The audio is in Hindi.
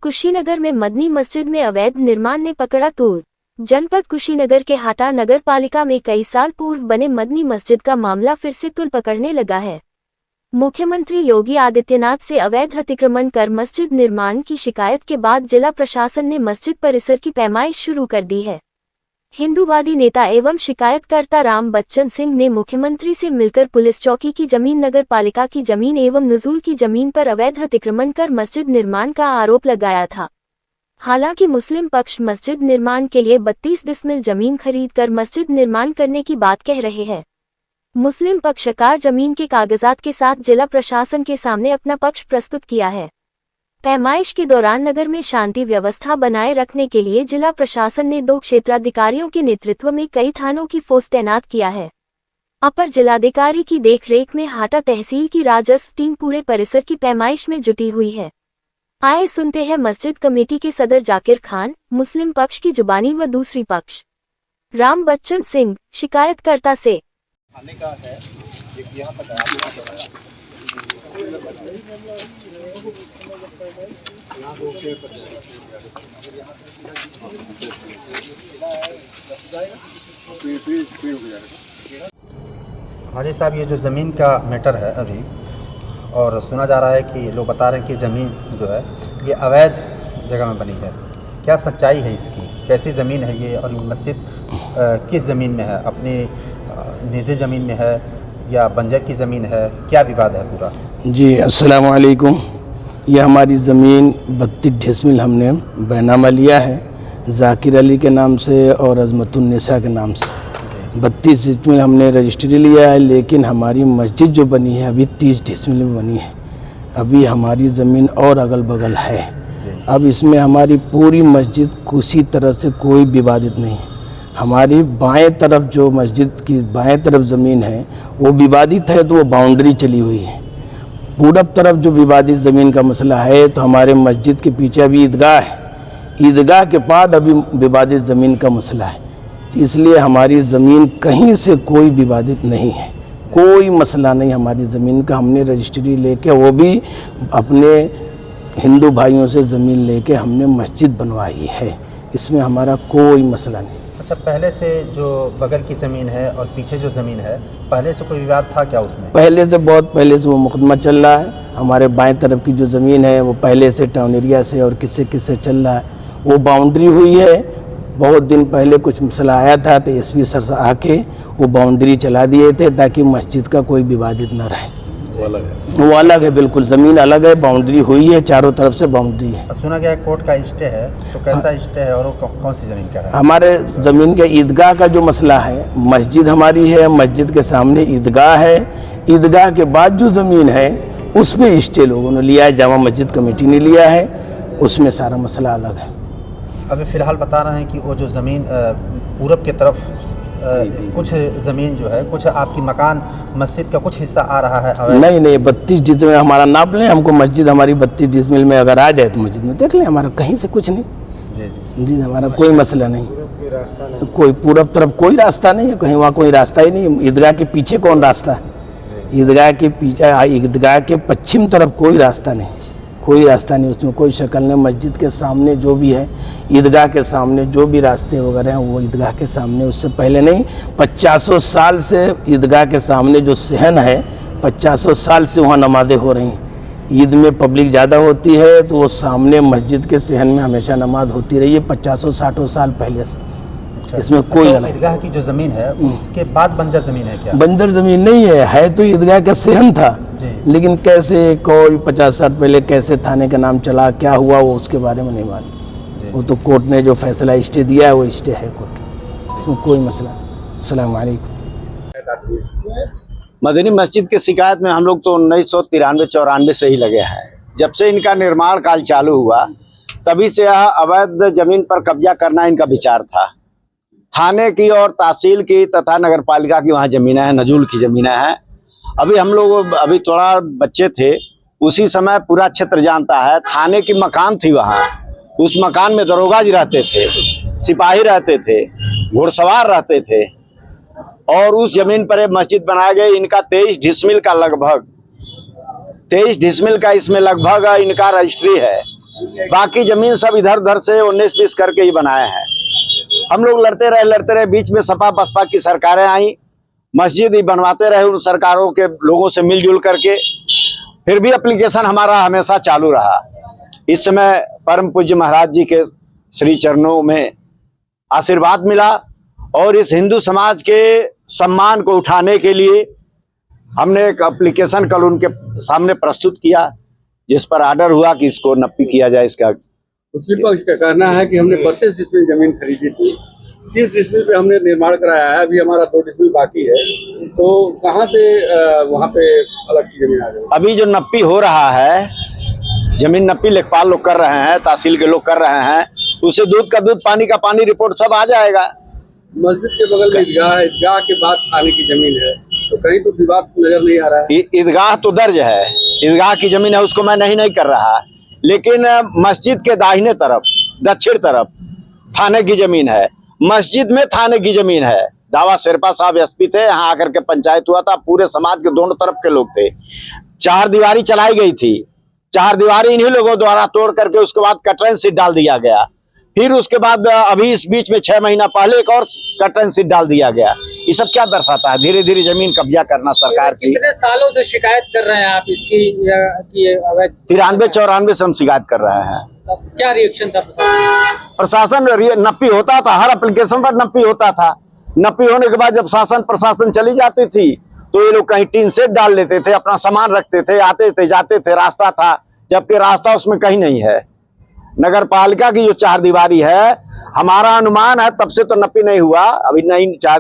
कुशीनगर में मदनी मस्जिद में अवैध निर्माण ने पकड़ा तूल। जनपद कुशीनगर के हाटा नगर पालिका में कई साल पूर्व बने मदनी मस्जिद का मामला फिर से तूल पकड़ने लगा है। मुख्यमंत्री योगी आदित्यनाथ से अवैध अतिक्रमण कर मस्जिद निर्माण की शिकायत के बाद जिला प्रशासन ने मस्जिद परिसर की पैमाइश शुरू कर दी है। हिंदूवादी नेता एवं शिकायतकर्ता राम बच्चन सिंह ने मुख्यमंत्री से मिलकर पुलिस चौकी की जमीन, नगर पालिका की जमीन एवं नजूल की जमीन पर अवैध अतिक्रमण कर मस्जिद निर्माण का आरोप लगाया था। हालांकि मुस्लिम पक्ष मस्जिद निर्माण के लिए 32 डिसमिल जमीन खरीदकर मस्जिद निर्माण करने की बात कह रहे हैं। मुस्लिम पक्षकार जमीन के कागजात के साथ जिला प्रशासन के सामने अपना पक्ष प्रस्तुत किया है। पैमाइश के दौरान नगर में शांति व्यवस्था बनाए रखने के लिए जिला प्रशासन ने 2 क्षेत्राधिकारियों के नेतृत्व में कई थानों की फोर्स तैनात किया है। अपर जिलाधिकारी की देखरेख में हाटा तहसील की राजस्व टीम पूरे परिसर की पैमाइश में जुटी हुई है। आए सुनते हैं मस्जिद कमेटी के सदर जाकिर खान, मुस्लिम पक्ष की जुबानी व दूसरी पक्ष राम बच्चन सिंह शिकायतकर्ता से। हाजी साहब, ये जो ज़मीन का मैटर है अभी, और सुना जा रहा है कि लोग बता रहे हैं कि ज़मीन जो है ये अवैध जगह में बनी है। क्या सच्चाई है इसकी? कैसी ज़मीन है ये, और मस्जिद किस ज़मीन में है? अपनी निजी ज़मीन में है या बंजर की ज़मीन है? क्या विवाद है पूरा? जी अस्सलाम वालेकुम। यह हमारी ज़मीन 32 डिसमिल हमने बैनामा लिया है जाकिर अली के नाम से और अजमतुन्निसा के नाम से। 32 डिसमिल हमने रजिस्ट्री लिया है, लेकिन हमारी मस्जिद जो बनी है अभी 30 डिसमिल में बनी है। अभी हमारी ज़मीन और अगल बगल है। अब इसमें हमारी पूरी मस्जिद किसी तरह से कोई विवादित नहीं है। हमारी बाएं तरफ जो मस्जिद की बाएं तरफ ज़मीन है वो विवादित है, तो वो बाउंड्री चली हुई है। पूरब तरफ जो विवादित ज़मीन का मसला है, तो हमारे मस्जिद के पीछे अभी ईदगाह है। ईदगाह के बाद अभी विवादित ज़मीन का मसला है, इसलिए हमारी ज़मीन कहीं से कोई विवादित नहीं है। कोई मसला नहीं हमारी ज़मीन का। हमने रजिस्ट्री लेके, वो भी अपने हिंदू भाइयों से ज़मीन लेके हमने मस्जिद बनवाई है। इसमें हमारा कोई मसला नहीं। अच्छा, पहले से जो बगल की ज़मीन है और पीछे जो ज़मीन है, पहले से कोई विवाद था क्या उसमें? पहले से, बहुत पहले से वो मुकदमा चल रहा है। हमारे बाएं तरफ की जो ज़मीन है वो पहले से टाउन एरिया से और किससे चल रहा है। वो बाउंड्री हुई है। बहुत दिन पहले कुछ मसला आया था तो एसपी सर से आके वो बाउंड्री चला दिए थे ताकि मस्जिद का कोई विवादित न रहे। वो अलग है, बिल्कुल ज़मीन अलग है। बाउंड्री हुई है, चारों तरफ से बाउंड्री है। सुना गया कोर्ट का स्टे है, तो कैसा स्टे है और कौन सी ज़मीन का है? हमारे ज़मीन के ईदगाह का जो मसला है, मस्जिद हमारी है, मस्जिद के सामने ईदगाह है। ईदगाह के बाद जो ज़मीन है उस पर स्टे लोगों ने लिया है, जामा मस्जिद कमेटी ने लिया है। उसमें सारा मसला अलग है। अभी फ़िलहाल बता रहे हैं कि वो जो ज़मीन पूरब के तरफ कुछ ज़मीन जो है, कुछ आपकी मकान मस्जिद का कुछ हिस्सा आ रहा है। नहीं, 32 डिसमिल हमारा नाप लें। हमको मस्जिद हमारी 32 डिसमिल में अगर आ जाए तो मस्जिद में देख लें। हमारा कहीं से कुछ नहीं। जी, हमारा कोई मसला नहीं। कोई पूरब तरफ कोई रास्ता नहीं है, कहीं वहाँ कोई रास्ता ही नहीं। ईदगाह के पीछे कौन रास्ता है? ईदगाह के पीछे, ईदगाह के पश्चिम तरफ कोई रास्ता नहीं, कोई रास्ता नहीं। उसमें कोई शक्ल नहीं। मस्जिद के सामने जो भी है, ईदगाह के सामने जो भी रास्ते वगैरह हैं वो ईदगाह के सामने, उससे पहले नहीं। 50 साल से ईदगाह के सामने जो सहन है, 50 साल से वहाँ नमाज़ें हो रही हैं। ईद में पब्लिक ज़्यादा होती है तो वो सामने मस्जिद के सहन में हमेशा नमाज होती रही है 50-60 साल पहले से। इसमें कोई ईदगाह की जो ज़मीन है उसके बाद बंजर ज़मीन है क्या? बंजर ज़मीन नहीं है तो ईदगाह का सहन था। लेकिन कैसे कोई 50 साल पहले कैसे थाने का नाम चला, क्या हुआ, वो उसके बारे में नहीं मालूम। वो तो कोर्ट ने जो फैसला स्टे दिया है वो स्टे है कोर्ट, इसमें कोई मसला। अस्सलाम वालेकुम। मदनी मस्जिद की शिकायत में हम लोग तो 1993-94 से ही लगे हैं। जब से इनका निर्माण काल चालू हुआ तभी से यह अवैध जमीन पर कब्जा करना इनका विचार था। थाने की और तहसील की तथा नगर पालिका की वहाँ ज़मीनें हैं, नजूल की ज़मीनें हैं। अभी थोड़ा बच्चे थे, उसी समय पूरा क्षेत्र जानता है। थाने की मकान थी वहाँ, उस मकान में दरोगा जी रहते थे, सिपाही रहते थे, घुड़सवार रहते थे, और उस जमीन पर एक मस्जिद बनाया गया। इनका 23 डिसमिल का लगभग 23 डिसमिल का इसमें लगभग इनका रजिस्ट्री है। बाकी जमीन सब इधर उधर से 19-20 करके ही बनाए हैं। हम लोग लड़ते रहे, बीच में सपा बसपा की सरकारें आई, मस्जिद ही बनवाते रहे उन सरकारों के लोगों से मिलजुल करके। फिर भी एप्लीकेशन हमारा हमेशा चालू रहा। इस समय परम पूज्य महाराज जी के श्री चरणों में आशीर्वाद मिला और इस हिंदू समाज के सम्मान को उठाने के लिए हमने एक एप्लीकेशन कल उनके सामने प्रस्तुत किया, जिस पर ऑर्डर हुआ कि इसको नप्पी किया जाए। इसका मुस्लिम पक्ष का कहना है कि हमने 32 डिसमिल जमीन खरीदी थी, 30 डिसमिल पे हमने निर्माण कराया है, अभी हमारा 2 डिसमिल बाकी है, तो कहाँ से वहाँ पे अलग की जमीन आ गई? अभी जो नप्पी हो रहा है, जमीन नप्पी लेखपाल लोग कर रहे हैं, तहसील के लोग कर रहे हैं, उसे दूध का दूध पानी का पानी रिपोर्ट सब आ जाएगा। मस्जिद के बगल में ईदगाह है, ईदगाह के बाद थाने की जमीन है, तो कहीं तो विवाद नजर नहीं आ रहा है। ईदगाह तो दर्ज है, ईदगाह की जमीन है, उसको मैं नहीं कर रहा, लेकिन मस्जिद के दाहिने तरफ दक्षिण तरफ थाने की जमीन है, मस्जिद में थाने की जमीन है। दावा शेरपा साहब एसपी थे, यहाँ आकर के पंचायत हुआ था, पूरे समाज के दोनों तरफ के लोग थे। 4 दीवारी चलाई गई थी, 4 दीवारी इन्हीं लोगों द्वारा तोड़ करके उसके बाद कटरन सीट डाल दिया गया। फिर उसके बाद अभी इस बीच में 6 महीना पहले एक और कटरन सीट डाल दिया गया। ये सब क्या दर्शाता है? धीरे धीरे जमीन कब्जा करना सरकार की। कितने सालों से शिकायत कर रहे हैं आप इसकी कि अवैध? 93-94 से हम शिकायत कर रहे हैं। क्या रिएक्शन था प्रशासन? नप्पी होता था, हर एप्लीकेशन पर नप्पी होता था। नप्पी होने के बाद जब शासन प्रशासन चली जाती थी तो ये लोग कहीं टीन सेट डाल लेते थे, अपना सामान रखते थे, आते थे जाते थे, रास्ता था, जबकि रास्ता उसमें कहीं नहीं है। नगर पालिका की जो 4 दीवारी है, हमारा अनुमान है तब से तो नप्पी नहीं हुआ, अभी नहीं 4